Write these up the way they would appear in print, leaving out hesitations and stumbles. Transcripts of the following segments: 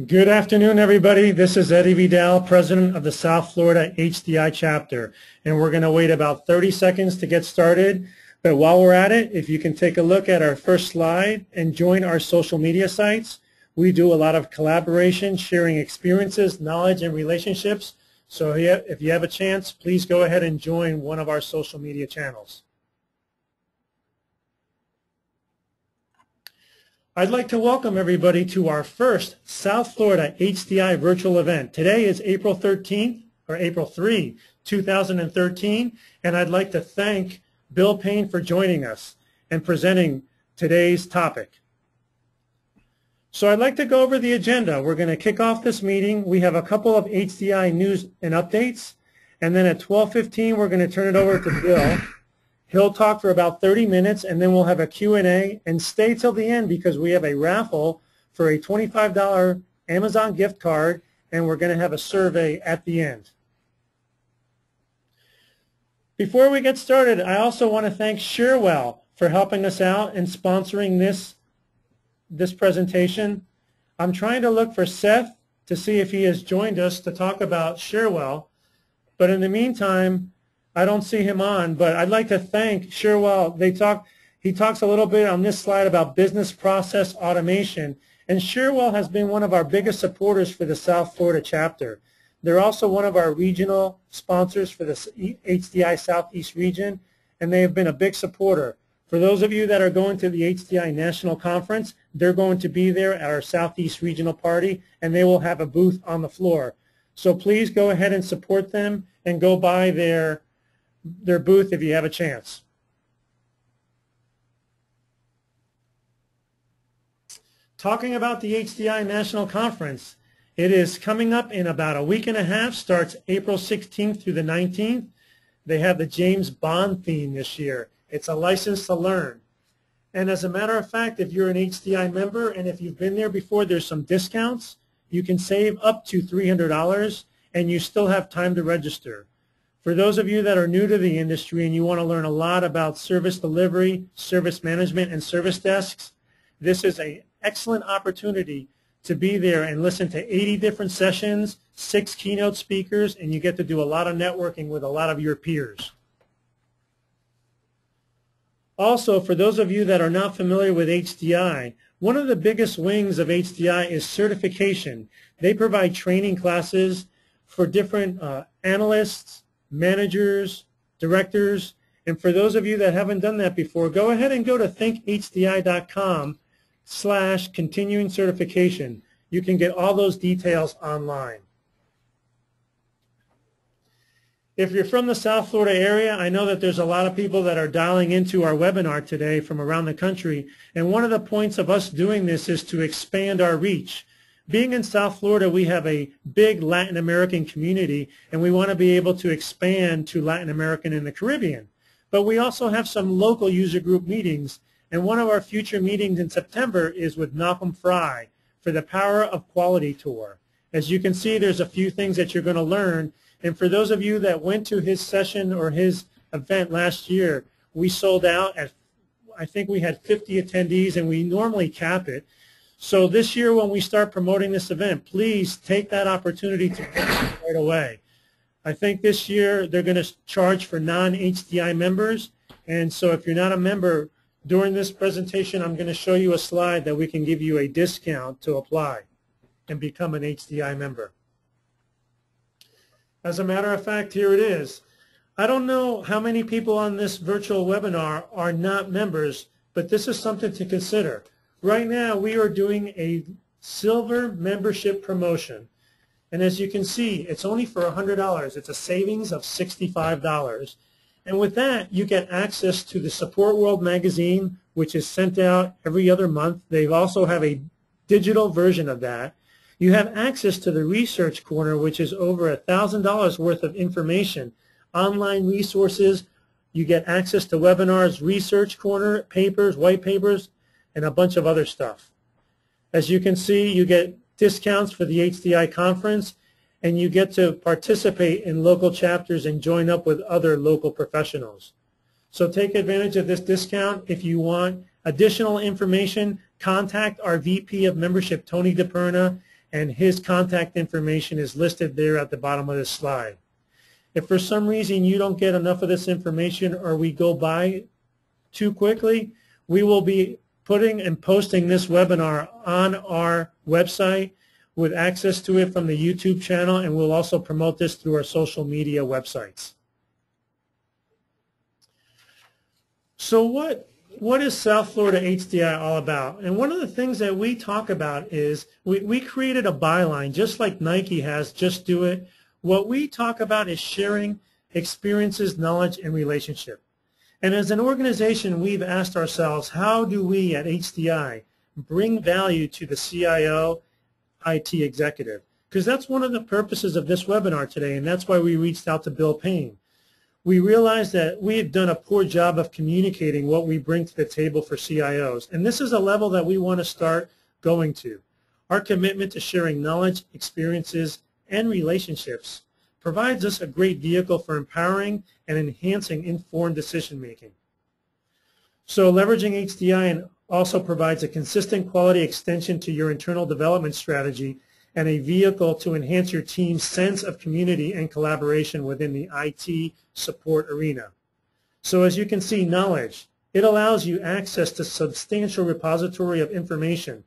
Good afternoon, everybody. This is Eddie Vidal, president of the South Florida HDI chapter, and we're going to wait about 30 seconds to get started. But while we're at it, if you can take a look at our first slide and join our social media sites. We do a lot of collaboration, sharing experiences, knowledge, and relationships. So if you have a chance, please go ahead and join one of our social media channels. I'd like to welcome everybody to our first South Florida HDI virtual event. Today is April 13th, or April 3, 2013, and I'd like to thank Bill Payne for joining us and presenting today's topic. So I'd like to go over the agenda. We're going to kick off this meeting. We have a couple of HDI news and updates, and then at 12:15 we're going to turn it over to Bill. He'll talk for about 30 minutes, and then we'll have a Q&A, and stay till the end because we have a raffle for a $25 Amazon gift card, and we're going to have a survey at the end. Before we get started, I also want to thank Sherwell for helping us out and sponsoring this presentation. I'm trying to look for Seth to see if he has joined us to talk about Sherwell, but in the meantime, I don't see him on, but I'd like to thank Sherwell. He talks a little bit on this slide about business process automation, and Sherwell has been one of our biggest supporters for the South Florida chapter. They're also one of our regional sponsors for the HDI Southeast region, and they have been a big supporter. For those of you that are going to the HDI National Conference, they're going to be there at our Southeast Regional Party, and they will have a booth on the floor. So please go ahead and support them and go by their booth if you have a chance. Talking about the HDI National Conference, it is coming up in about a week and a half, starts April 16th through the 19th. They have the James Bond theme this year. It's a license to learn. And as a matter of fact, if you're an HDI member and if you've been there before, there's some discounts. You can save up to $300 and you still have time to register. For those of you that are new to the industry and you want to learn a lot about service delivery, service management, and service desks, this is an excellent opportunity to be there and listen to 80 different sessions, 6 keynote speakers, and you get to do a lot of networking with a lot of your peers. Also, for those of you that are not familiar with HDI, one of the biggest wings of HDI is certification. They provide training classes for different analysts, managers, directors, and for those of you that haven't done that before, go ahead and go to thinkhdI.com/continuing certification. You can get all those details online. If you're from the South Florida area, I know that there's a lot of people that are dialing into our webinar today from around the country, and one of the points of us doing this is to expand our reach. Being in South Florida, we have a big Latin American community, and we want to be able to expand to Latin American and the Caribbean. But we also have some local user group meetings, and one of our future meetings in September is with Malcolm Fry for the Power of Quality Tour. As you can see, there's a few things that you're going to learn, and for those of you that went to his session or his event last year, we sold out at, I think we had 50 attendees, and we normally cap it. So this year when we start promoting this event, please take that opportunity to get it right away. I think this year they're going to charge for non-HDI members, and so if you're not a member, during this presentation I'm going to show you a slide that we can give you a discount to apply and become an HDI member. As a matter of fact, here it is. I don't know how many people on this virtual webinar are not members, but this is something to consider. Right now, we are doing a silver membership promotion. And as you can see, it's only for $100. It's a savings of $65. And with that, you get access to the Support World magazine, which is sent out every other month. They also have a digital version of that. You have access to the Research Corner, which is over $1,000 worth of information, online resources. You get access to webinars, Research Corner, papers, white papers, and a bunch of other stuff. As you can see, you get discounts for the HDI conference, and you get to participate in local chapters and join up with other local professionals. So take advantage of this discount. If you want additional information, contact our VP of Membership, Tony DePerna, and his contact information is listed there at the bottom of this slide. If for some reason you don't get enough of this information or we go by too quickly, we will be putting and posting this webinar on our website with access to it from the YouTube channel, and we'll also promote this through our social media websites. So what is South Florida HDI all about? And one of the things that we talk about is we created a byline, just like Nike has, just do it. What we talk about is sharing experiences, knowledge, and relationship. And as an organization, we've asked ourselves, how do we at HDI bring value to the CIO, IT executive? Because that's one of the purposes of this webinar today, and that's why we reached out to Bill Payne. We realized that we had done a poor job of communicating what we bring to the table for CIOs, and this is a level that we want to start going to. Our commitment to sharing knowledge, experiences, and relationships provides us a great vehicle for empowering and enhancing informed decision-making. So leveraging HDI also provides a consistent quality extension to your internal development strategy and a vehicle to enhance your team's sense of community and collaboration within the IT support arena. So as you can see, knowledge, it allows you access to substantial repository of information,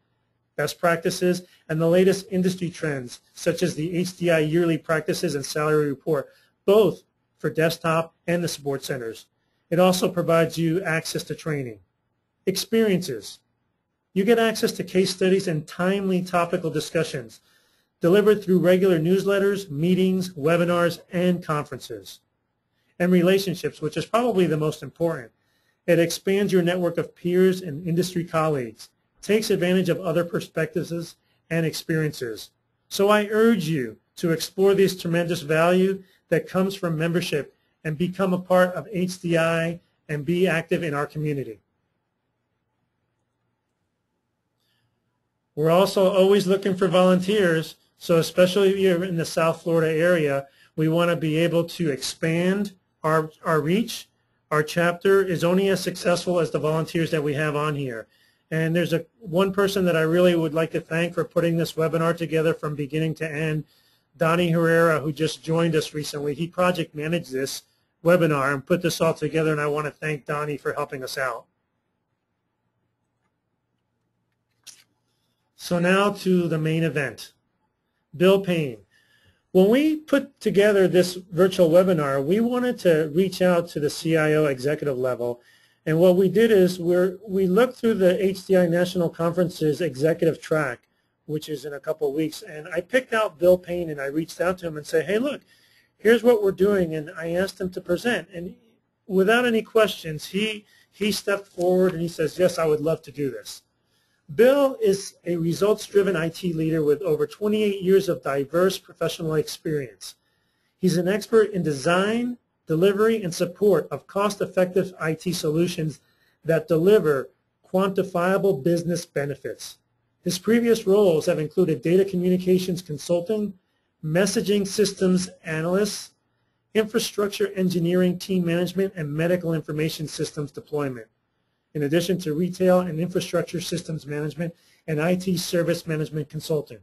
best practices, and the latest industry trends, such as the HDI yearly practices and salary report, both for desktop and the support centers. It also provides you access to training. Experiences. You get access to case studies and timely topical discussions delivered through regular newsletters, meetings, webinars, and conferences. And relationships, which is probably the most important. It expands your network of peers and industry colleagues, takes advantage of other perspectives and experiences. So I urge you to explore this tremendous value that comes from membership and become a part of HDI and be active in our community. We're also always looking for volunteers, so especially if you're in the South Florida area, we want to be able to expand our reach. Our chapter is only as successful as the volunteers that we have on here. And there's one person that I really would like to thank for putting this webinar together from beginning to end, Donnie Herrera, who just joined us recently. He project managed this webinar and put this all together, and I want to thank Donnie for helping us out. So now to the main event, Bill Payne. When we put together this virtual webinar, we wanted to reach out to the CIO executive level. And what we did is we looked through the HDI National Conference's executive track, which is in a couple of weeks, and I picked out Bill Payne and I reached out to him and said, hey, look, here's what we're doing, and I asked him to present. And without any questions, he stepped forward and he says, yes, I would love to do this. Bill is a results-driven IT leader with over 28 years of diverse professional experience. He's an expert in design, delivery, and support of cost-effective IT solutions that deliver quantifiable business benefits. His previous roles have included data communications consulting, messaging systems analysts, infrastructure engineering team management, and medical information systems deployment, in addition to retail and infrastructure systems management and IT service management consulting.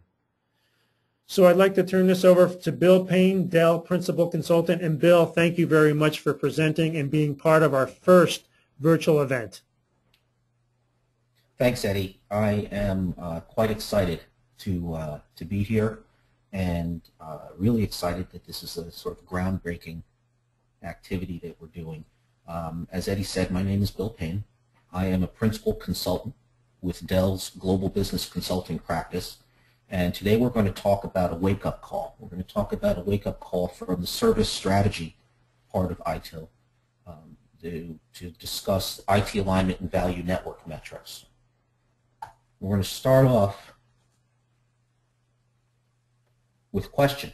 So I'd like to turn this over to Bill Payne, Dell Principal Consultant. And Bill, thank you very much for presenting and being part of our first virtual event. Thanks, Eddie. I am quite excited to be here, and really excited that this is a sort of groundbreaking activity that we're doing. As Eddie said, my name is Bill Payne. I am a principal consultant with Dell's Global Business Consulting practice, and today we're going to talk about a wake-up call. We're going to talk about a wake-up call from the service strategy part of ITIL to discuss IT alignment and value network metrics. We're going to start off with a question,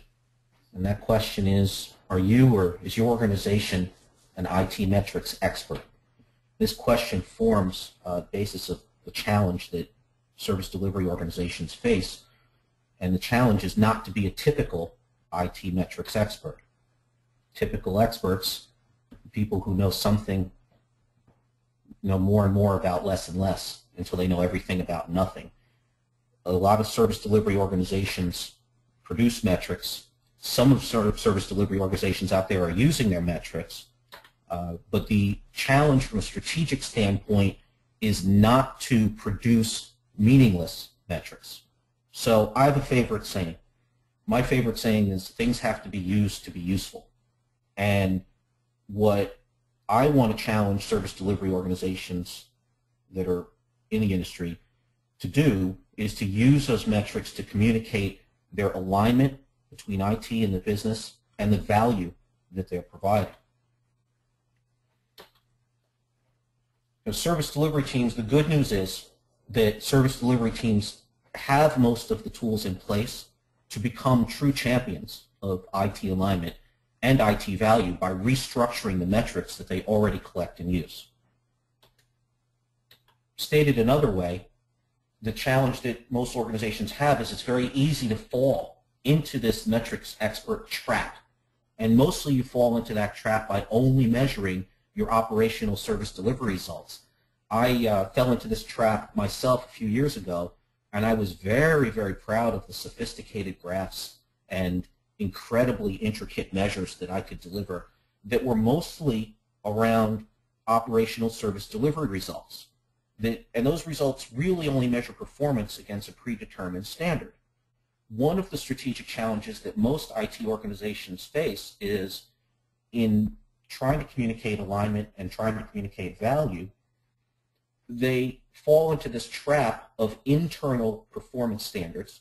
and that question is, are you or is your organization an IT metrics expert? This question forms a basis of the challenge that service delivery organizations face, and the challenge is not to be a typical IT metrics expert. Typical experts, people who know something, know more and more about less and less until they know everything about nothing. A lot of service delivery organizations produce metrics. Some of service delivery organizations out there are using their metrics, but the challenge from a strategic standpoint is not to produce meaningless metrics. So I have a favorite saying. My favorite saying is things have to be used to be useful. And what I want to challenge service delivery organizations that are in the industry to do is to use those metrics to communicate their alignment between IT and the business and the value that they're providing. Now, service delivery teams, the good news is that service delivery teams have most of the tools in place to become true champions of IT alignment and IT value by restructuring the metrics that they already collect and use. Stated another way, the challenge that most organizations have is it's very easy to fall into this metrics expert trap. And mostly you fall into that trap by only measuring your operational service delivery results. I fell into this trap myself a few years ago, and I was very, very proud of the sophisticated graphs and incredibly intricate measures that I could deliver that were mostly around operational service delivery results. And those results really only measure performance against a predetermined standard. One of the strategic challenges that most IT organizations face is in trying to communicate alignment and trying to communicate value, they fall into this trap of internal performance standards,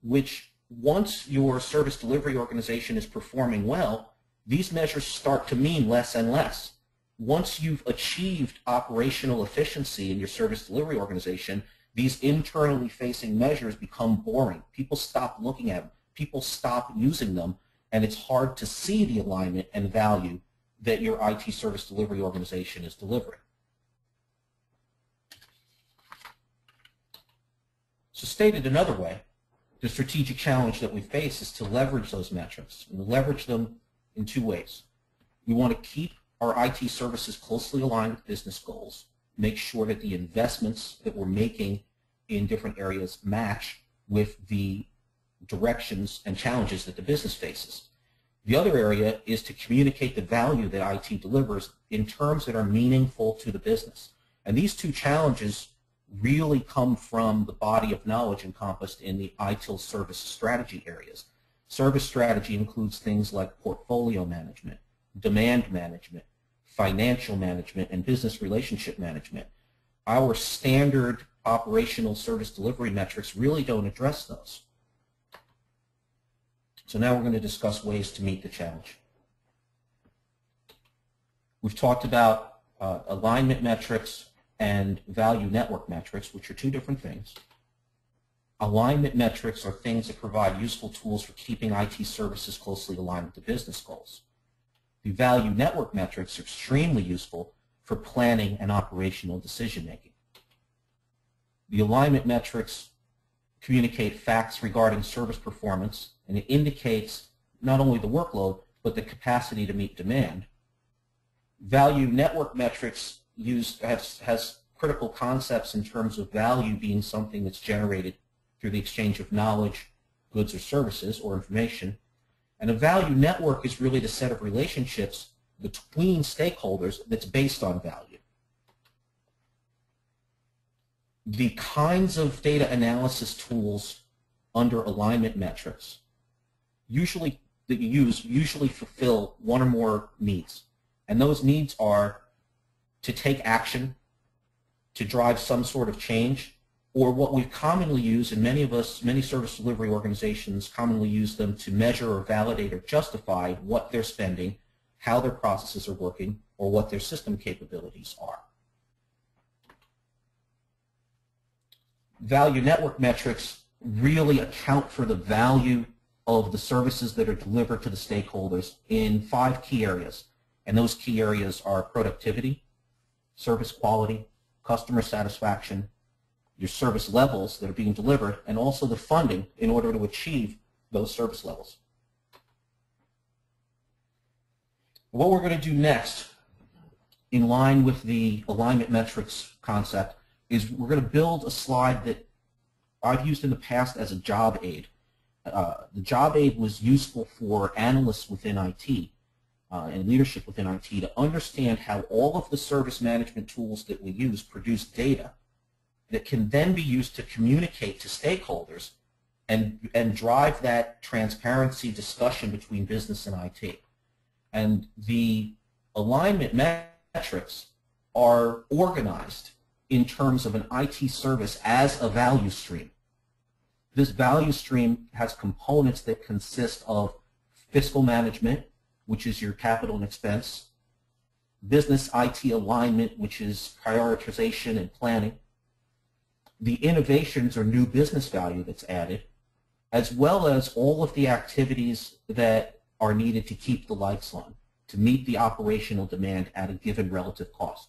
which once your service delivery organization is performing well, these measures start to mean less and less. Once you've achieved operational efficiency in your service delivery organization, these internally facing measures become boring. People stop looking at them. People stop using them, and it's hard to see the alignment and value that your IT service delivery organization is delivering. So stated another way, the strategic challenge that we face is to leverage those metrics, and leverage them in two ways. We want to keep our IT services closely aligned with business goals, make sure that the investments that we're making in different areas match with the directions and challenges that the business faces. The other area is to communicate the value that IT delivers in terms that are meaningful to the business. And these two challenges really come from the body of knowledge encompassed in the ITIL service strategy areas. Service strategy includes things like portfolio management, demand management, financial management, and business relationship management. Our standard operational service delivery metrics really don't address those. So now we're going to discuss ways to meet the challenge. We've talked about alignment metrics and value network metrics, which are two different things. Alignment metrics are things that provide useful tools for keeping IT services closely aligned with the business goals. The value network metrics are extremely useful for planning and operational decision making. The alignment metrics communicate facts regarding service performance, and it indicates not only the workload, but the capacity to meet demand. Value network metrics has critical concepts in terms of value being something that's generated through the exchange of knowledge, goods or services, or information. And a value network is really the set of relationships between stakeholders that's based on value. The kinds of data analysis tools under alignment metrics that you use usually fulfill one or more needs. And those needs are to take action, to drive some sort of change, or what we commonly use, and many service delivery organizations commonly use them to measure or validate or justify what they're spending, how their processes are working, or what their system capabilities are. Value network metrics really account for the value of the services that are delivered to the stakeholders in 5 key areas. And those key areas are productivity, service quality, customer satisfaction, your service levels that are being delivered, and also the funding in order to achieve those service levels. What we're going to do next, in line with the alignment metrics concept, is we're going to build a slide that I've used in the past as a job aid. The job aid was useful for analysts within IT and leadership within IT to understand how all of the service management tools that we use produce data that can then be used to communicate to stakeholders and drive that transparency discussion between business and IT. And the alignment metrics are organized in terms of an IT service as a value stream. This value stream has components that consist of fiscal management, which is your capital and expense, business IT alignment, which is prioritization and planning, the innovations or new business value that's added, as well as all of the activities that are needed to keep the lights on, to meet the operational demand at a given relative cost.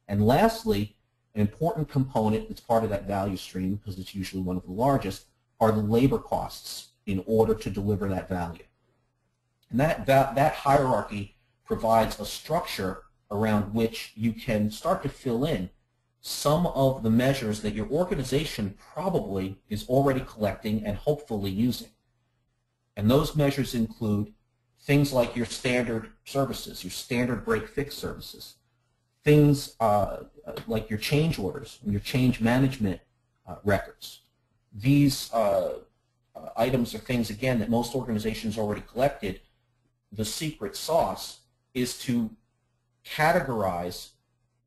And lastly, an important component that's part of that value stream, because it's usually one of the largest, are the labor costs in order to deliver that value. And that hierarchy provides a structure around which you can start to fill in some of the measures that your organization probably is already collecting and hopefully using. And those measures include things like your standard services, your standard break-fix services, things like your change orders and your change management records. These items are things, again, that most organizations already collected. The secret sauce is to categorize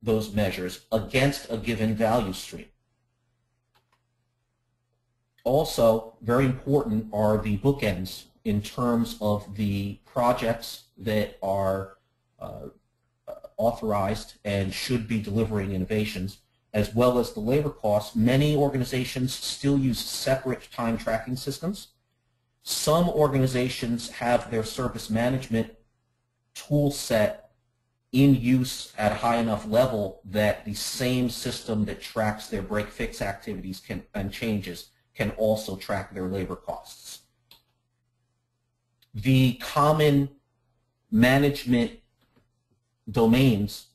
those measures against a given value stream. Also, very important are the bookends in terms of the projects that are authorized and should be delivering innovations, as well as the labor costs. Many organizations still use separate time tracking systems. Some organizations have their service management tool set in use at a high enough level that the same system that tracks their break-fix activities and changes can also track their labor costs. The common management domains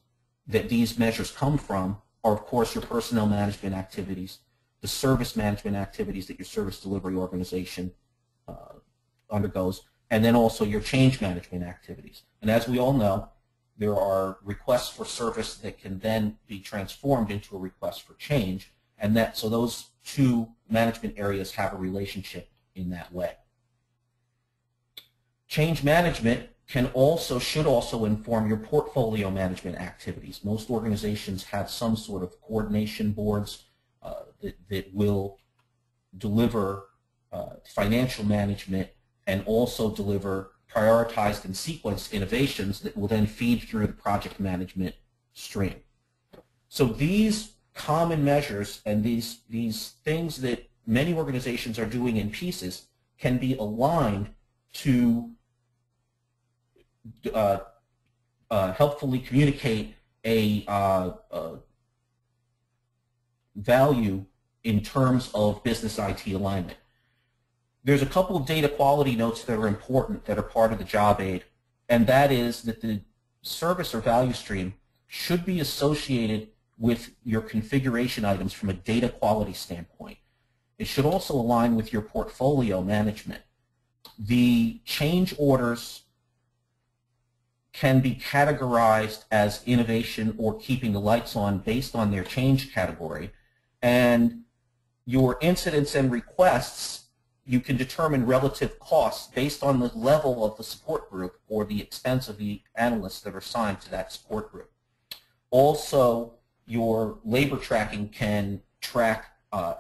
that these measures come from are, of course, your personnel management activities, the service management activities that your service delivery organization undergoes, and then also your change management activities. And as we all know, there are requests for service that can then be transformed into a request for change, and so those two management areas have a relationship in that way. Change management should also inform your portfolio management activities. Most organizations have some sort of coordination boards that will deliver financial management and also deliver prioritized and sequenced innovations that will then feed through the project management stream. So these common measures and these things that many organizations are doing in pieces can be aligned to helpfully communicate a value in terms of business IT alignment. There's a couple of data quality notes that are important that are part of the job aid, and that is that the service or value stream should be associated with your configuration items from a data quality standpoint. It should also align with your portfolio management. The change orders can be categorized as innovation or keeping the lights on based on their change category, and your incidents and requests, you can determine relative costs based on the level of the support group or the expense of the analysts that are assigned to that support group. Also, your labor tracking can track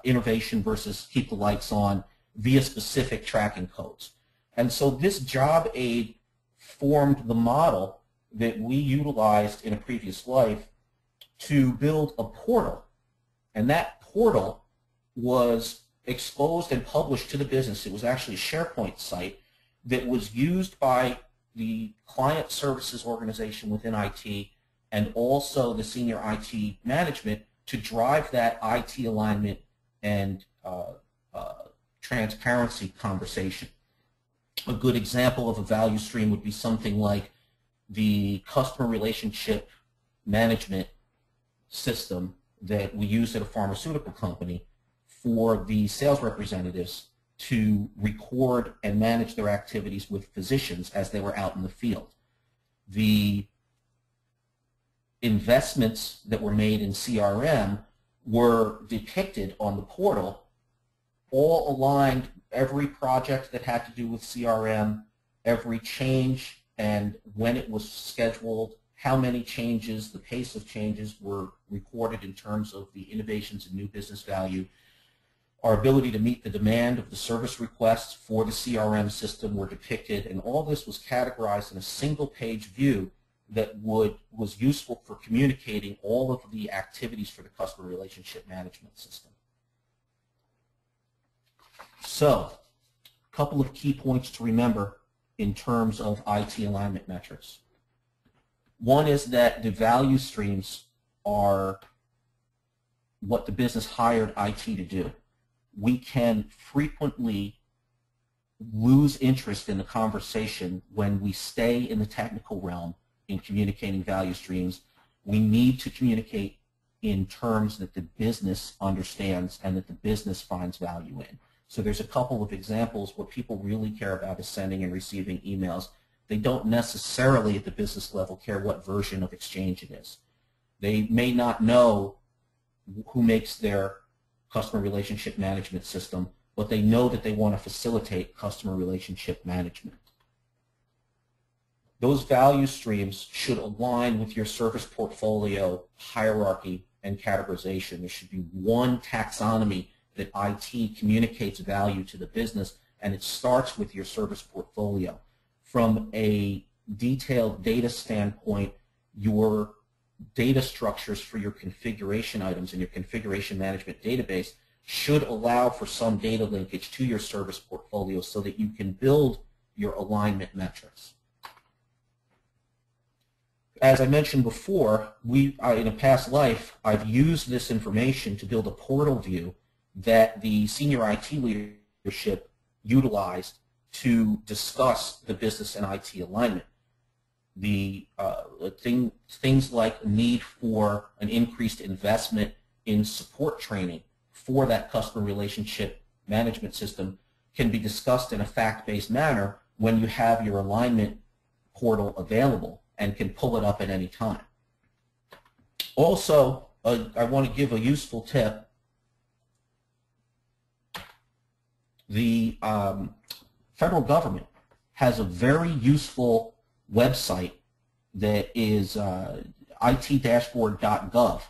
innovation versus keep the lights on via specific tracking codes. And so this job aid formed the model that we utilized in a previous life to build a portal. And that portal was exposed and published to the business. It was actually a SharePoint site that was used by the client services organization within IT and also the senior IT management to drive that IT alignment and transparency conversation. A good example of a value stream would be something like the customer relationship management system that we use at a pharmaceutical company for the sales representatives to record and manage their activities with physicians as they were out in the field. The investments that were made in CRM were depicted on the portal, all aligned, every project that had to do with CRM, every change and when it was scheduled, how many changes, the pace of changes were recorded in terms of the innovations and new business value. Our ability to meet the demand of the service requests for the CRM system were depicted, and all this was categorized in a single page view that was useful for communicating all of the activities for the customer relationship management system. So, a couple of key points to remember in terms of IT alignment metrics. One is that the value streams are what the business hired IT to do. We can frequently lose interest in the conversation when we stay in the technical realm in communicating value streams. We need to communicate in terms that the business understands and that the business finds value in. So there's a couple of examples. What people really care about is sending and receiving emails. They don't necessarily at the business level care what version of Exchange it is. They may not know who makes their customer relationship management system, but they know that they want to facilitate customer relationship management. Those value streams should align with your service portfolio hierarchy and categorization. There should be one taxonomy that IT communicates value to the business, and it starts with your service portfolio. From a detailed data standpoint, your data structures for your configuration items in your configuration management database should allow for some data linkage to your service portfolio so that you can build your alignment metrics. As I mentioned before, in a past life, I've used this information to build a portal view that the senior IT leadership utilized to discuss the business and IT alignment. The things like the need for an increased investment in support training for that customer relationship management system can be discussed in a fact-based manner when you have your alignment portal available and can pull it up at any time. Also, I want to give a useful tip. The federal government has a very useful website that is itdashboard.gov,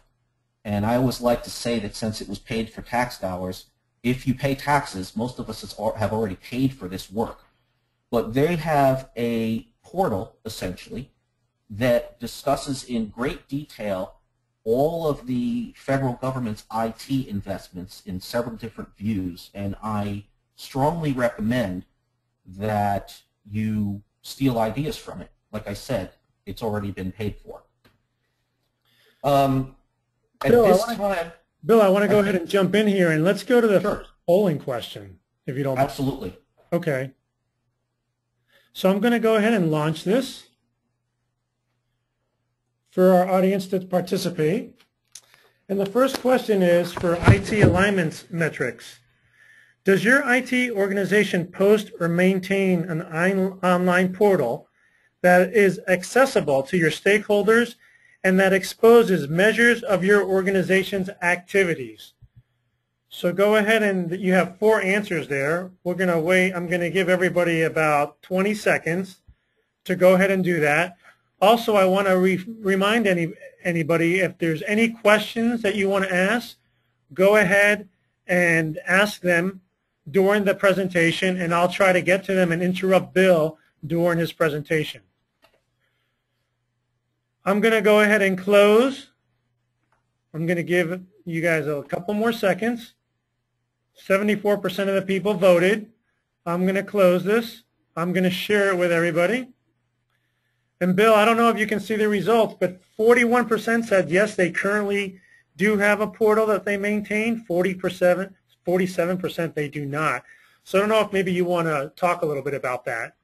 and I always like to say that since it was paid for tax dollars, if you pay taxes, most of us have already paid for this work. But they have a portal, essentially, that discusses in great detail all of the federal government's IT investments in several different views, and I strongly recommend that you steal ideas from it. Like I said, it's already been paid for. Bill, I want to go ahead and jump in here, and let's go to the first polling question, if you don't mind. Absolutely. Okay. So I'm going to go ahead and launch this for our audience to participate. And the first question is for IT alignment metrics. Does your IT organization post or maintain an online portal that is accessible to your stakeholders and that exposes measures of your organization's activities? So go ahead, and you have 4 answers there. We're going to wait. I'm going to give everybody about 20 seconds to go ahead and do that. Also, I want to remind anybody, if there's any questions that you want to ask, go ahead and ask them during the presentation, and I'll try to get to them and interrupt Bill during his presentation. I'm going to go ahead and close. I'm going to give you guys a couple more seconds. 74% of the people voted. I'm going to close this. I'm going to share it with everybody. And Bill, I don't know if you can see the results, but 41% said yes, they currently do have a portal that they maintain. 47% they do not. So I don't know if maybe you want to talk a little bit about that.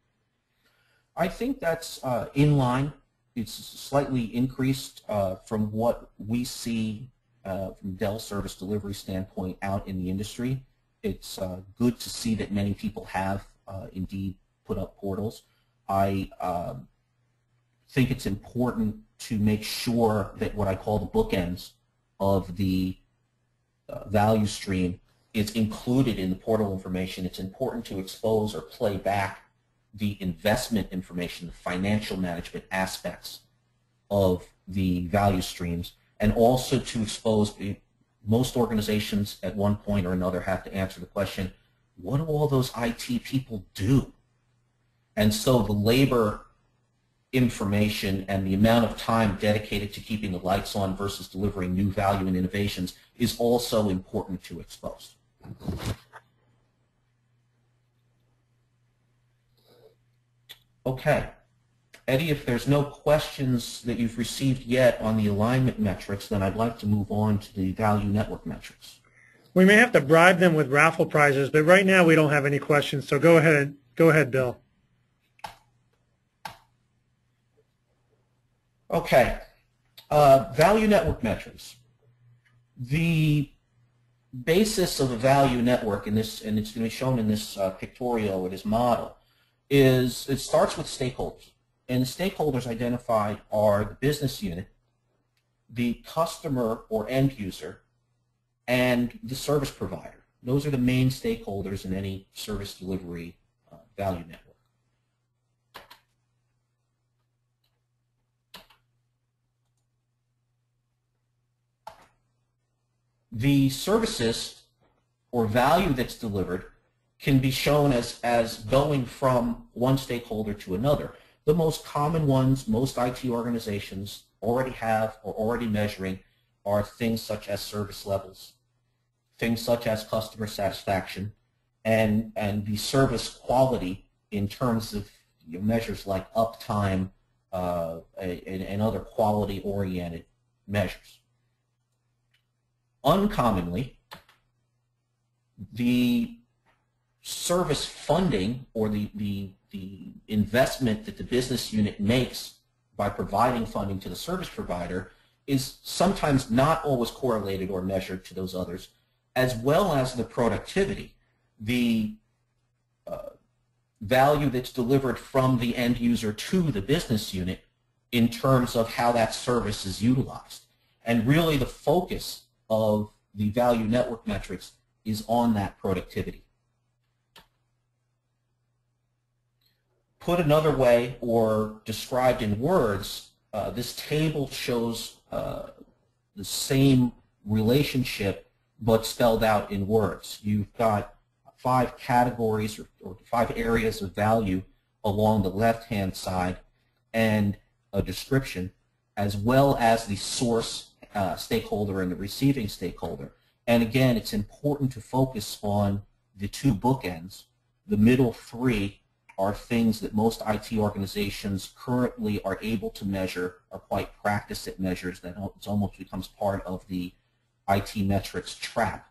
I think that's in line. It's slightly increased from what we see from Dell service delivery standpoint out in the industry. It's good to see that many people have indeed put up portals. I think it's important to make sure that what I call the bookends of the value stream is included in the portal information. It's important to expose or play back the investment information, the financial management aspects of the value streams, and also to expose, most organizations at one point or another have to answer the question, what do all those IT people do? And so the labor information and the amount of time dedicated to keeping the lights on versus delivering new value and innovations is also important to expose. Okay. Eddie, if there's no questions that you've received yet on the alignment metrics, then I'd like to move on to the value network metrics. We may have to bribe them with raffle prizes, but right now we don't have any questions, so go ahead, Bill. Okay. Value network metrics. The basis of a value network in this, and it's going to be shown in this pictorial or this model, is it starts with stakeholders. And the stakeholders identified are the business unit, the customer or end user, and the service provider. Those are the main stakeholders in any service delivery value network. The services or value that's delivered can be shown as going from one stakeholder to another. The most common ones most IT organizations already have or already measuring are things such as service levels, things such as customer satisfaction, and the service quality in terms of measures like uptime and other quality-oriented measures. Uncommonly, the service funding or the investment that the business unit makes by providing funding to the service provider is sometimes not always correlated or measured to those others, as well as the productivity, the value that's delivered from the end user to the business unit in terms of how that service is utilized. And really the focus of the value network metrics is on that productivity. Put another way, or described in words, this table shows the same relationship but spelled out in words. You've got 5 categories or 5 areas of value along the left-hand side and a description, as well as the source stakeholder and the receiving stakeholder. And again, it's important to focus on the 2 bookends. The middle 3 are things that most IT organizations currently are able to measure, are quite practiced at measures, that it almost becomes part of the IT metrics trap.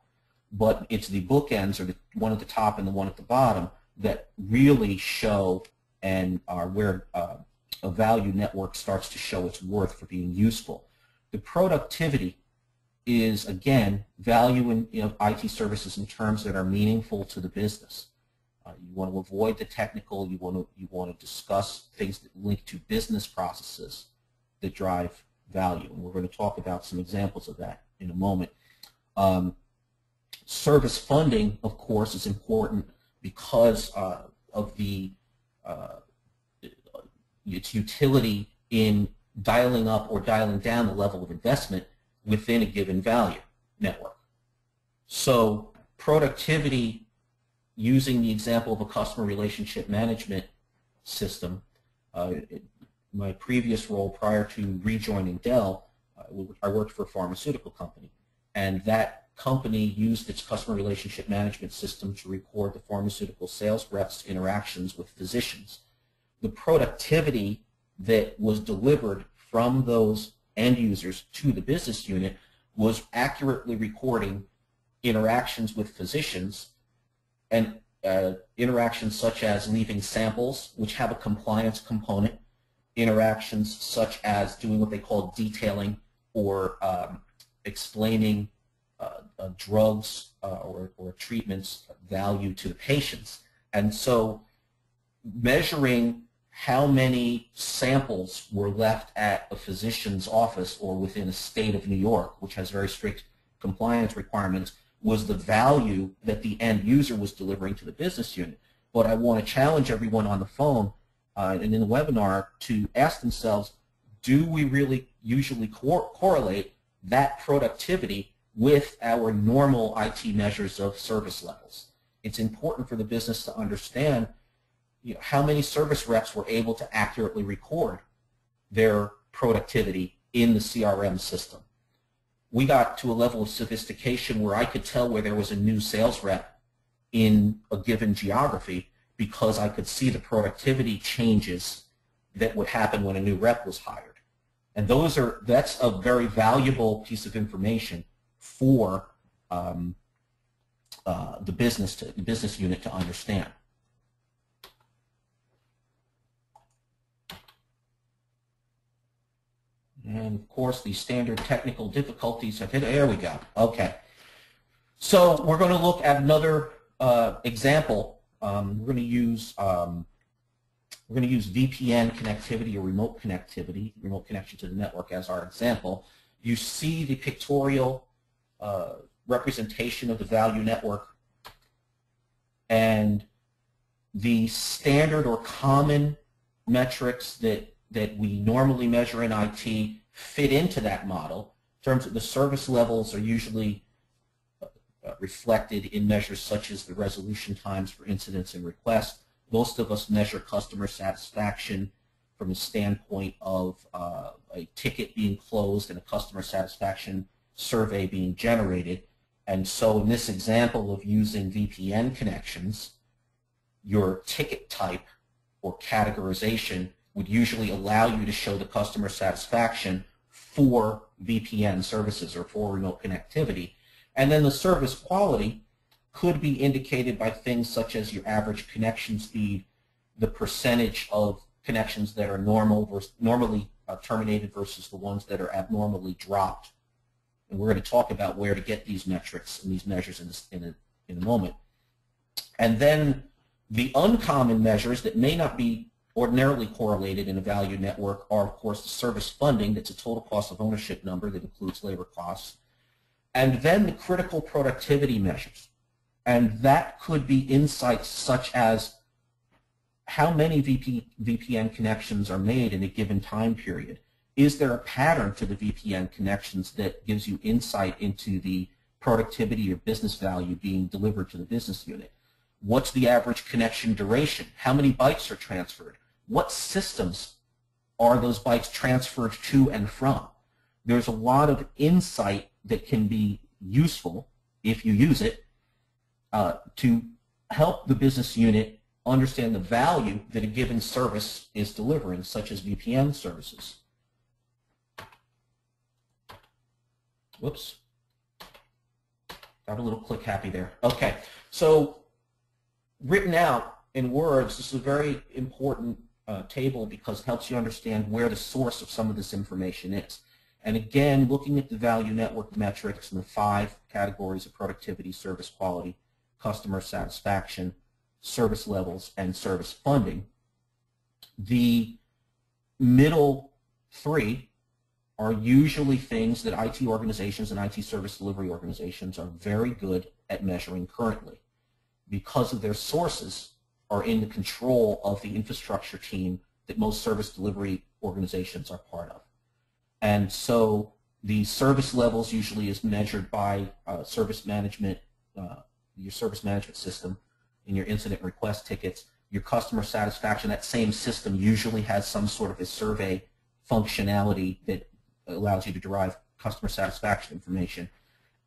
But it's the bookends, or the one at the top and the one at the bottom, that really show and are where a value network starts to show its worth for being useful. The productivity is, again, value in IT services in terms that are meaningful to the business. You want to avoid the technical. You want to discuss things that link to business processes that drive value. And we're going to talk about some examples of that in a moment. Service funding, of course, is important because of its utility in dialing up or dialing down the level of investment within a given value network. So productivity, using the example of a customer relationship management system, my previous role prior to rejoining Dell, I worked for a pharmaceutical company, and that company used its customer relationship management system to record the pharmaceutical sales reps' interactions with physicians. The productivity that was delivered from those end users to the business unit was accurately recording interactions with physicians, and interactions such as leaving samples, which have a compliance component, interactions such as doing what they call detailing or explaining drugs or treatments value to the patients. And so measuring how many samples were left at a physician's office or within a state of New York, which has very strict compliance requirements, was the value that the end user was delivering to the business unit. But I want to challenge everyone on the phone and in the webinar to ask themselves, do we really usually correlate that productivity with our normal IT measures of service levels? It's important for the business to understand how many service reps were able to accurately record their productivity in the CRM system. We got to a level of sophistication where I could tell where there was a new sales rep in a given geography because I could see the productivity changes that would happen when a new rep was hired. And that's a very valuable piece of information for the business unit to understand. And of course, the standard technical difficulties have hit. There we go. Okay. So we're going to look at another example. We're going to use VPN connectivity or remote connectivity, remote connection to the network, as our example. You see the pictorial representation of the value network, and the standard or common metrics that we normally measure in IT fit into that model. In terms of the service levels are usually reflected in measures such as the resolution times for incidents and requests. Most of us measure customer satisfaction from the standpoint of a ticket being closed and a customer satisfaction survey being generated. And so in this example of using VPN connections, your ticket type or categorization would usually allow you to show the customer satisfaction for VPN services or for remote connectivity. And then the service quality could be indicated by things such as your average connection speed, the percentage of connections that are normally terminated versus the ones that are abnormally dropped. And we're going to talk about where to get these metrics and these measures in a moment. And then the uncommon measures that may not be ordinarily correlated in a value network are, of course, the service funding. That's a total cost of ownership number that includes labor costs. And then the critical productivity measures. And that could be insights such as how many VPN connections are made in a given time period. Is there a pattern to the VPN connections that gives you insight into the productivity or business value being delivered to the business unit? What's the average connection duration? How many bytes are transferred? What systems are those bytes transferred to and from? There's a lot of insight that can be useful if you use it to help the business unit understand the value that a given service is delivering, such as VPN services. Whoops. Got a little click happy there. Okay, so written out in words, this is a very important table because it helps you understand where the source of some of this information is. And again, looking at the value network metrics and the 5 categories of productivity, service quality, customer satisfaction, service levels, and service funding, the middle 3 are usually things that IT organizations and IT service delivery organizations are very good at measuring currently, because of their sources are in the control of the infrastructure team that most service delivery organizations are part of. And so the service levels usually is measured by service management, your service management system, in your incident request tickets. Your customer satisfaction, that same system usually has some sort of a survey functionality that allows you to derive customer satisfaction information.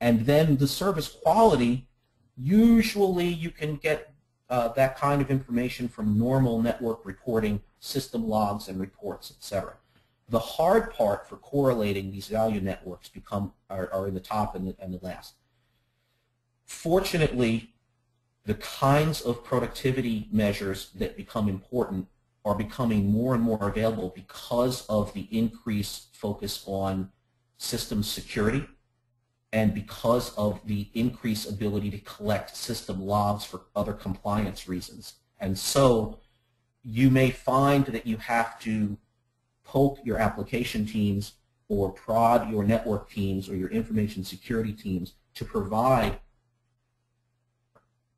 And then the service quality, usually you can get that kind of information from normal network reporting, system logs and reports, etc. The hard part for correlating these value networks are in the top and the last. Fortunately, the kinds of productivity measures that become important are becoming more and more available because of the increased focus on system security and because of the increased ability to collect system logs for other compliance reasons. And so you may find that you have to poke your application teams or prod your network teams or your information security teams to provide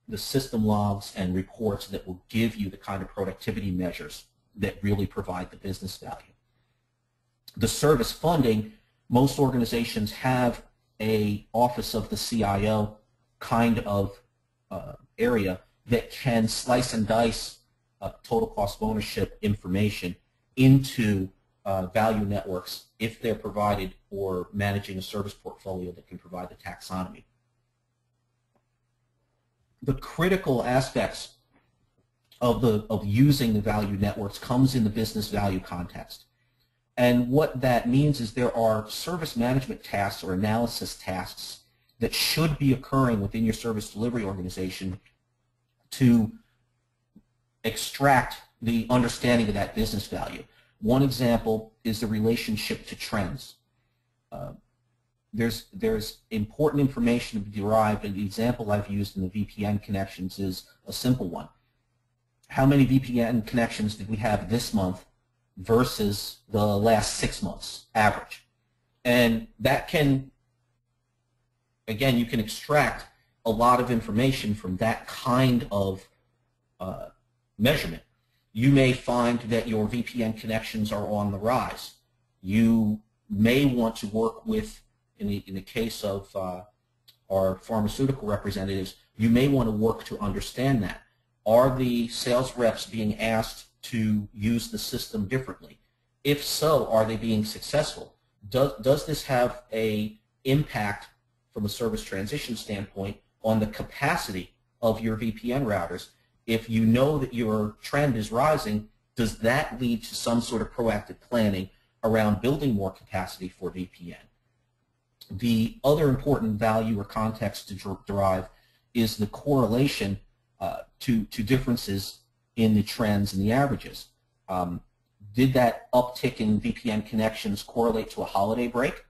the system logs and reports that will give you the kind of productivity measures that really provide the business value. The service funding, most organizations have a office of the CIO kind of area that can slice and dice total cost of ownership information into value networks if they're provided or managing a service portfolio that can provide the taxonomy. The critical aspects of using the value networks comes in the business value context. And what that means is there are service management tasks or analysis tasks that should be occurring within your service delivery organization to extract the understanding of that business value. One example is the relationship to trends. There's important information to be derived, and the example I've used in the VPN connections is a simple one. How many VPN connections did we have this month versus the last 6 months average? And that can, again, you can extract a lot of information from that kind of measurement. You may find that your VPN connections are on the rise. You may want to work with, in the case of our pharmaceutical representatives, you may want to work to understand that. Are the sales reps being asked to use the system differently? If so, are they being successful? Does this have an impact from a service transition standpoint on the capacity of your VPN routers? If you know that your trend is rising, does that lead to some sort of proactive planning around building more capacity for VPN? The other important value or context to derive is the correlation to differences in the trends and the averages. Did that uptick in VPN connections correlate to a holiday break,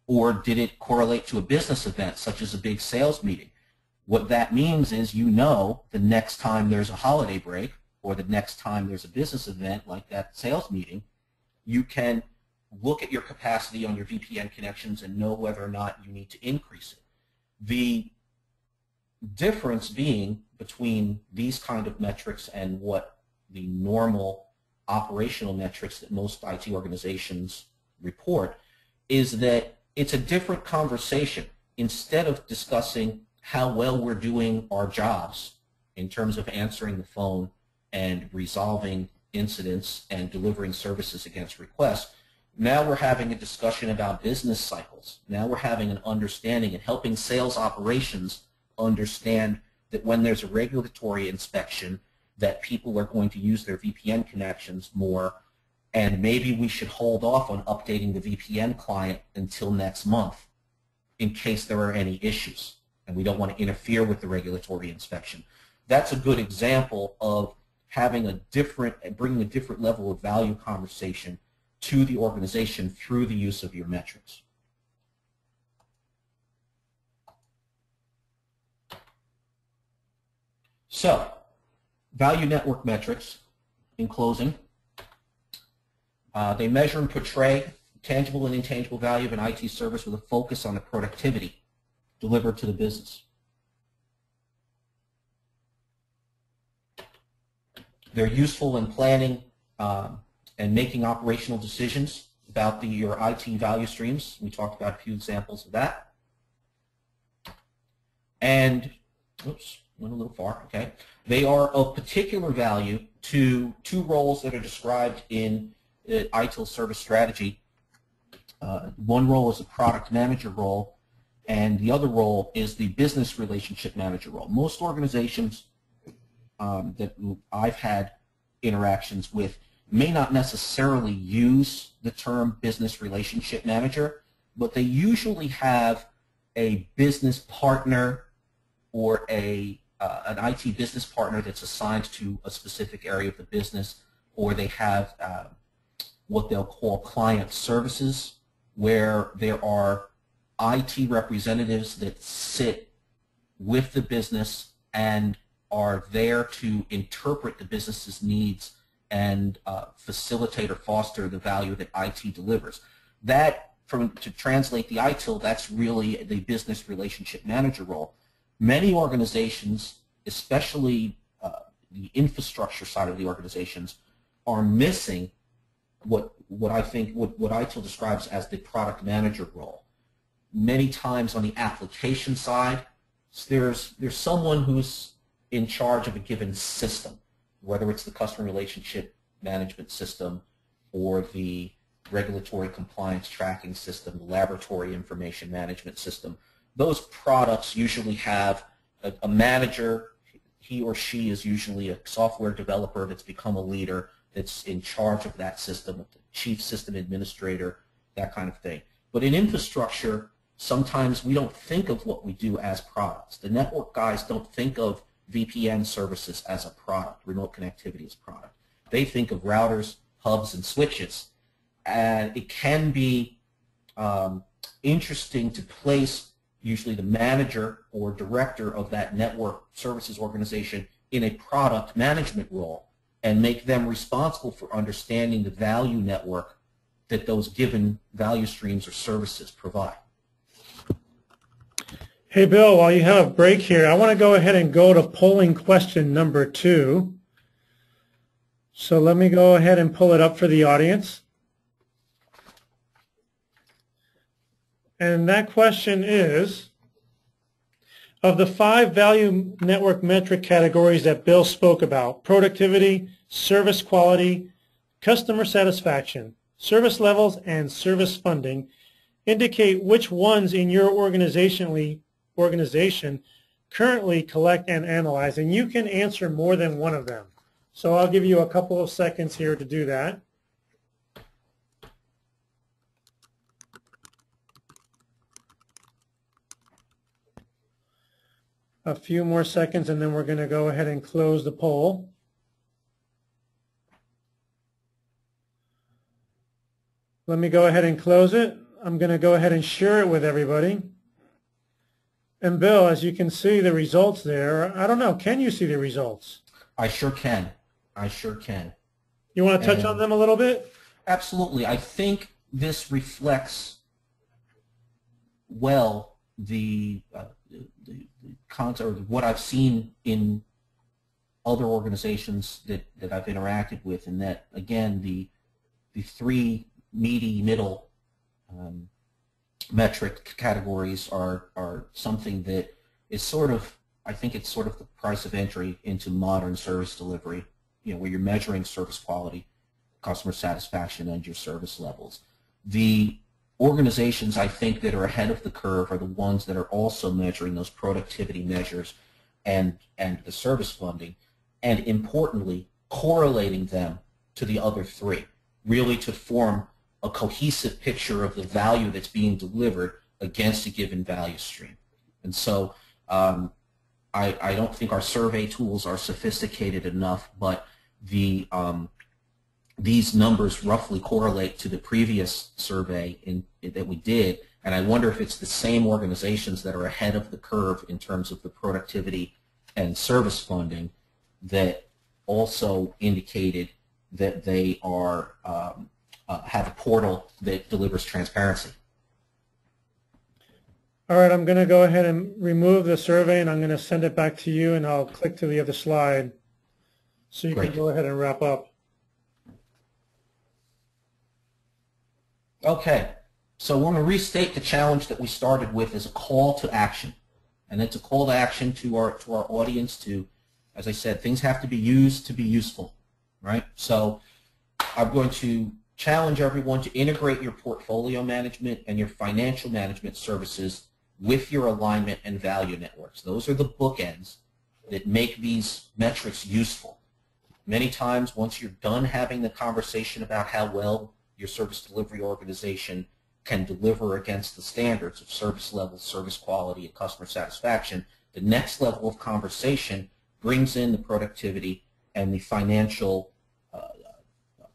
or did it correlate to a business event such as a big sales meeting? What that means is, you know, the next time there's a holiday break or the next time there's a business event like that sales meeting, you can look at your capacity on your VPN connections and know whether or not you need to increase it. The difference being between these kind of metrics and what the normal operational metrics that most IT organizations report is that it's a different conversation. Instead of discussing how well we're doing our jobs in terms of answering the phone and resolving incidents and delivering services against requests, now we're having a discussion about business cycles. Now we're having an understanding and helping sales operations understand that when there's a regulatory inspection, that people are going to use their VPN connections more, and maybe we should hold off on updating the VPN client until next month in case there are any issues, and we don't want to interfere with the regulatory inspection. That's a good example of having a different, bringing a different level of value conversation to the organization through the use of your metrics. So, value network metrics, in closing, they measure and portray tangible and intangible value of an IT service with a focus on the productivity delivered to the business. They're useful in planning and making operational decisions about your IT value streams. We talked about a few examples of that. And, oops, went a little far, okay. They are of particular value to two roles that are described in ITIL service strategy. One role is a product manager role, and the other role is the business relationship manager role. Most organizations that I've had interactions with may not necessarily use the term business relationship manager, but they usually have a business partner or an IT business partner that's assigned to a specific area of the business, or they have what they'll call client services, where there are IT representatives that sit with the business and are there to interpret the business's needs and facilitate or foster the value that IT delivers. That, to translate the ITIL, that's really the business relationship manager role. Many organizations, especially the infrastructure side of the organizations, are missing what ITIL describes as the product manager role. Many times on the application side, there's someone who's in charge of a given system, whether it's the customer relationship management system or the regulatory compliance tracking system, the laboratory information management system. Those products usually have a manager. He or she is usually a software developer that's become a leader, that's in charge of that system, the chief system administrator, that kind of thing. But in infrastructure, sometimes we don't think of what we do as products. The network guys don't think of VPN services as a product, remote connectivity as a product. They think of routers, hubs, and switches. And it can be interesting to place usually the manager or director of that network services organization in a product management role and make them responsible for understanding the value network that those given value streams or services provide. Hey, Bill, while you have a break here, I want to go ahead and go to polling question number 2. So let me go ahead and pull it up for the audience. And that question is, of the 5 value network metric categories that Bill spoke about, productivity, service quality, customer satisfaction, service levels, and service funding, indicate which ones in your organization currently collect and analyze. And you can answer more than one of them. So I'll give you a couple of seconds here to do that. A few more seconds, and then we're going to go ahead and close the poll. Let me go ahead and close it. I'm going to go ahead and share it with everybody. And Bill, as you can see the results there, I don't know, can you see the results? I sure can. I sure can. You want to touch on them a little bit? Absolutely. I think this reflects well the concept, or what I've seen in other organizations that I've interacted with, and that, again, the 3 meaty middle metric categories are something that is sort of, I think it's sort of the price of entry into modern service delivery, where you're measuring service quality, customer satisfaction, and your service levels. The organizations, I think, that are ahead of the curve are the ones that are also measuring those productivity measures and the service funding, and importantly, correlating them to the other 3, really to form a cohesive picture of the value that's being delivered against a given value stream. And so I don't think our survey tools are sophisticated enough, but these numbers roughly correlate to the previous survey that we did, and I wonder if it's the same organizations that are ahead of the curve in terms of the productivity and service funding that also indicated that they are have a portal that delivers transparency. All right, I'm going to go ahead and remove the survey, and I'm going to send it back to you, and I'll click to the other slide so you Great. can go ahead and wrap up. Okay, so we're going to restate the challenge that we started with as a call to action. And it's a call to action to our audience to, as I said, things have to be used to be useful, right? So I'm going to challenge everyone to integrate your portfolio management and your financial management services with your alignment and value networks. Those are the bookends that make these metrics useful. Many times, once you're done having the conversation about how well your service delivery organization can deliver against the standards of service level, service quality, and customer satisfaction, the next level of conversation brings in the productivity and the financial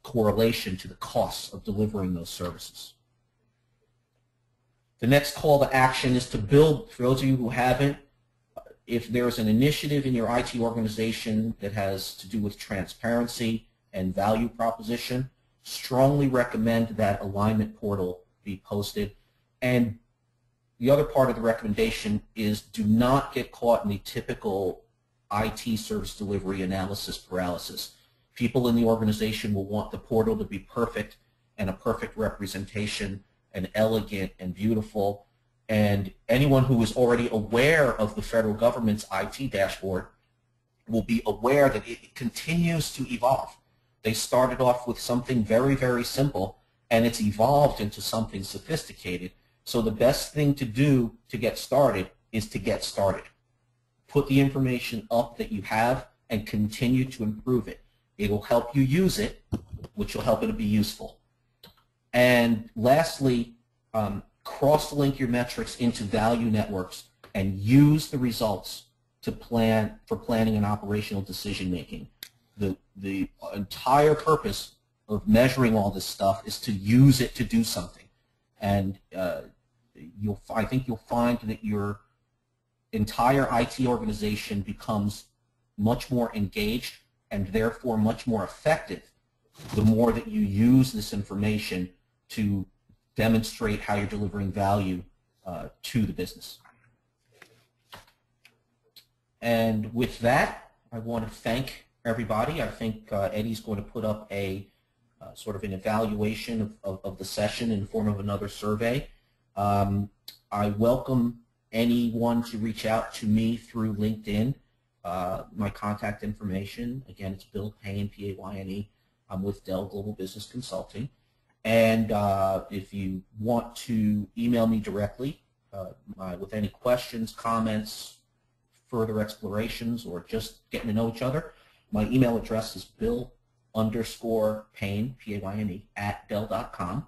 correlation to the costs of delivering those services. The next call to action is to build, for those of you who haven't, if there's an initiative in your IT organization that has to do with transparency and value proposition, strongly recommend that alignment portal be posted. And the other part of the recommendation is do not get caught in the typical IT service delivery analysis paralysis. People in the organization will want the portal to be perfect and a perfect representation and elegant and beautiful. And anyone who is already aware of the federal government's IT dashboard will be aware that it continues to evolve. They started off with something very, very simple, and it's evolved into something sophisticated. So the best thing to do to get started is to get started. Put the information up that you have and continue to improve it. It will help you use it, which will help it to be useful. And lastly, cross-link your metrics into value networks and use the results to plan for planning and operational decision making. The entire purpose of measuring all this stuff is to use it to do something. And I think you'll find that your entire IT organization becomes much more engaged and therefore much more effective the more that you use this information to demonstrate how you're delivering value to the business. And with that, I want to thank everybody. I think Eddie's going to put up a sort of an evaluation of the session in the form of another survey. I welcome anyone to reach out to me through LinkedIn. My contact information, again, it's Bill Payne, P-A-Y-N-E. I'm with Dell Global Business Consulting. And if you want to email me directly with any questions, comments, further explorations, or just getting to know each other, my email address is bill_Payne, P-A-Y-N-E, @dell.com.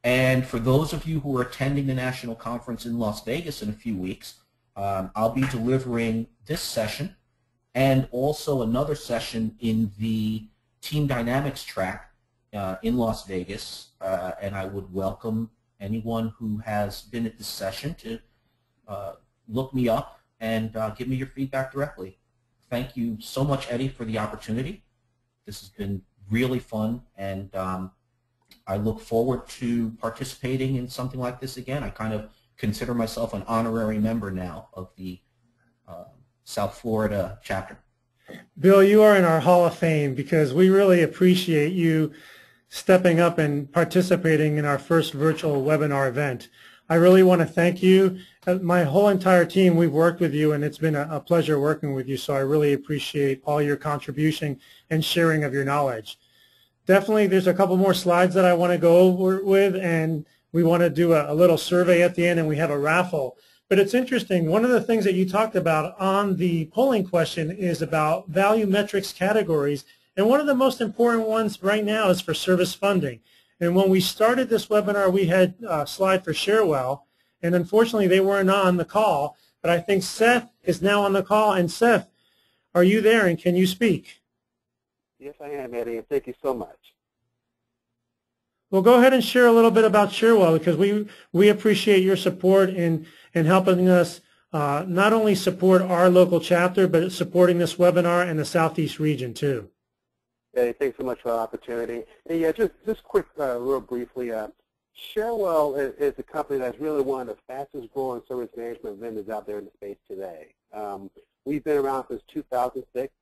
And for those of you who are attending the national conference in Las Vegas in a few weeks, I'll be delivering this session and also another session in the Team Dynamics track in Las Vegas, and I would welcome anyone who has been at this session to look me up and give me your feedback directly. Thank you so much, Eddie, for the opportunity. This has been really fun, and I look forward to participating in something like this again. I kind of consider myself an honorary member now of the South Florida chapter. Bill, you are in our Hall of Fame because we really appreciate you stepping up and participating in our first virtual webinar event. I really want to thank you. My whole entire team, we've worked with you, and it's been a pleasure working with you, so I really appreciate all your contribution and sharing of your knowledge. Definitely, there's a couple more slides that I want to go over with, and we want to do a little survey at the end, and we have a raffle. But it's interesting, one of the things that you talked about on the polling question is about value metrics categories, and one of the most important ones right now is for service funding. And when we started this webinar, we had a slide for Sharewell, and unfortunately they weren't on the call, but I think Seth is now on the call. And Seth, are you there, and can you speak? Yes, I am, Eddie, and thank you so much. Well, go ahead and share a little bit about Sharewell, because we appreciate your support in helping us not only support our local chapter, but supporting this webinar and the Southeast region too. Eddie, thanks so much for the opportunity. And yeah, just quick, real briefly, Sharewell is a company that's really one of the fastest growing service management vendors out there in the space today. We've been around since 2006.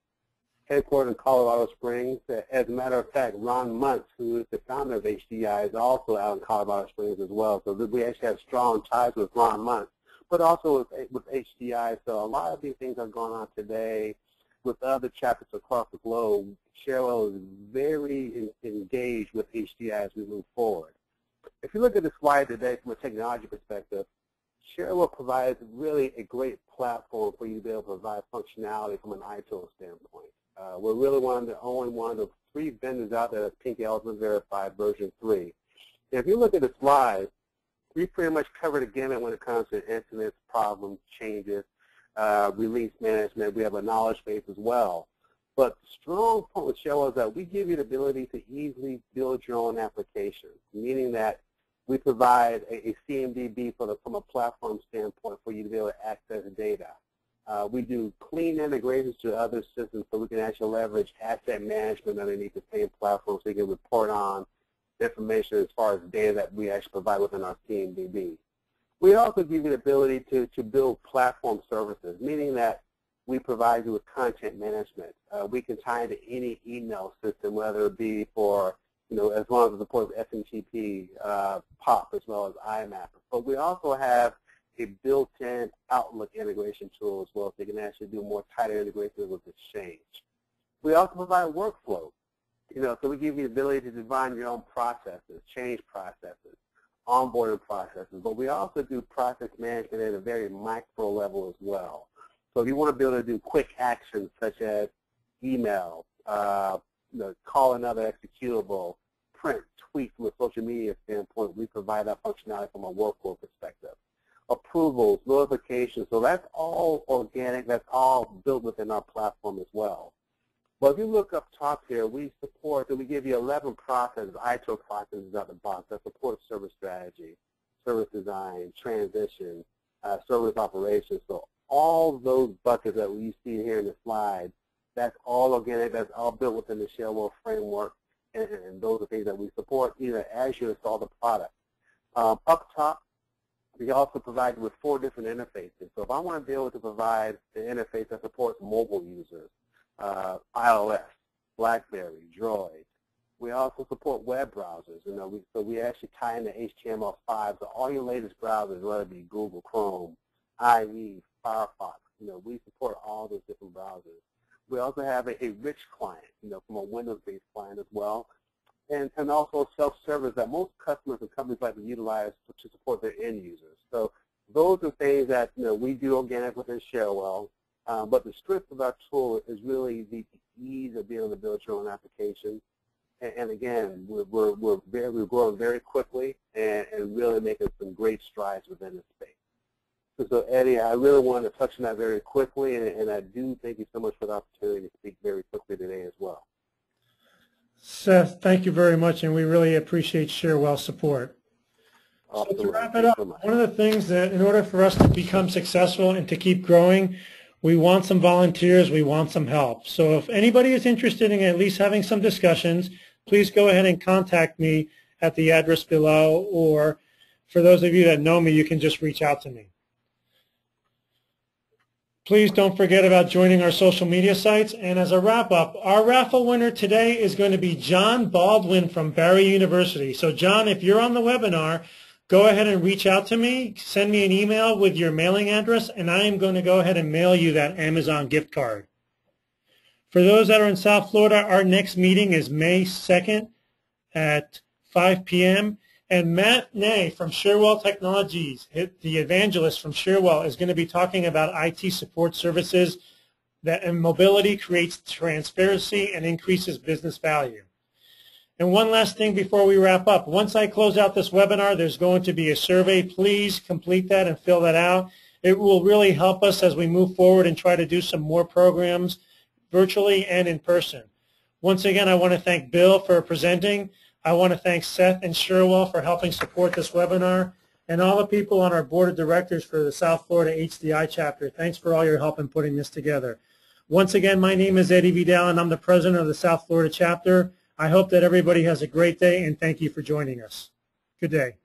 Headquartered in Colorado Springs. As a matter of fact, Ron Muntz, who is the founder of HDI, is also out in Colorado Springs as well. So we actually have strong ties with Ron Muntz, but also with HDI. So a lot of these things are going on today with other chapters across the globe. Sharewell is very engaged with HDI as we move forward. If you look at the slide today from a technology perspective, Sharewell provides really a great platform for you to be able to provide functionality from an ITIL standpoint. We're really only one of the 3 vendors out there that's Pink Elephant Verified version 3. And if you look at the slide, we pretty much cover the gamut when it comes to incidents, problems, changes, release management. We have a knowledge base as well. But the strong point with Sharewell is that we give you the ability to easily build your own application, meaning that We provide a CMDB from a platform standpoint for you to be able to access data. We do clean integrations to other systems so we can actually leverage asset management underneath the same platform so you can report on information as far as data that we actually provide within our CMDB. We also give you the ability to build platform services, meaning that we provide you with content management. We can tie into any email system, whether it be for, as long as it supports SMTP, POP, as well as IMAP. But we also have a built-in Outlook integration tool as well, so you can actually do more tighter integrations with Exchange. We also provide workflow, so we give you the ability to define your own processes, change processes, onboarding processes, but we also do process management at a very micro level as well. So if you want to be able to do quick actions such as email, call another executable, print, tweet from a social media standpoint, we provide that functionality from a workflow perspective. Approvals, notifications, so that's all organic, that's all built within our platform as well. But if you look up top here, we give you 11 processes, ITIL processes at the bottom that support service strategy, service design, transition, service operations. So all those buckets that you see here in the slide, that's all organic, that's all built within the Sharewell framework, and those are things that we support either as you install the product. Up top, we also provide you with 4 different interfaces. So if I want to be able to provide an interface that supports mobile users, iOS, BlackBerry, Droid. We also support web browsers. So we actually tie into HTML5. So all your latest browsers, whether it be Google Chrome, IE, Firefox, we support all those different browsers. We also have a rich client, from a Windows-based client as well, and also self-service that most customers and companies like to utilize to support their end users. So those are things that we do organic within Sharewell. But the strength of our tool is really the ease of being able to build your own application. And again, we're growing very quickly and really making some great strides within this space. So Eddie, I really wanted to touch on that very quickly, and I do thank you so much for the opportunity to speak very quickly today as well. Seth, thank you very much, and we really appreciate Sharewell's support. So to wrap it up, one of the things that in order for us to become successful and to keep growing, we want some volunteers, we want some help. So if anybody is interested in at least having some discussions, please go ahead and contact me at the address below, or for those of you that know me, you can just reach out to me. Please don't forget about joining our social media sites. And as a wrap-up, our raffle winner today is going to be John Baldwin from Barry University. So John, if you're on the webinar, go ahead and reach out to me, send me an email with your mailing address, and I am going to go ahead and mail you that Amazon gift card. For those that are in South Florida, our next meeting is May 2nd at 5 p.m. And Matt Ney from Sharewell Technologies, the evangelist from Sharewell, is going to be talking about IT support services that in mobility creates transparency and increases business value. And one last thing before we wrap up. Once I close out this webinar, there's going to be a survey. Please complete that and fill that out. It will really help us as we move forward and try to do some more programs virtually and in person. Once again, I want to thank Bill for presenting. I want to thank Seth and Sharewell for helping support this webinar, and all the people on our board of directors for the South Florida HDI chapter. Thanks for all your help in putting this together. Once again, my name is Eddie Vidal, and I'm the president of the South Florida chapter. I hope that everybody has a great day, and thank you for joining us. Good day.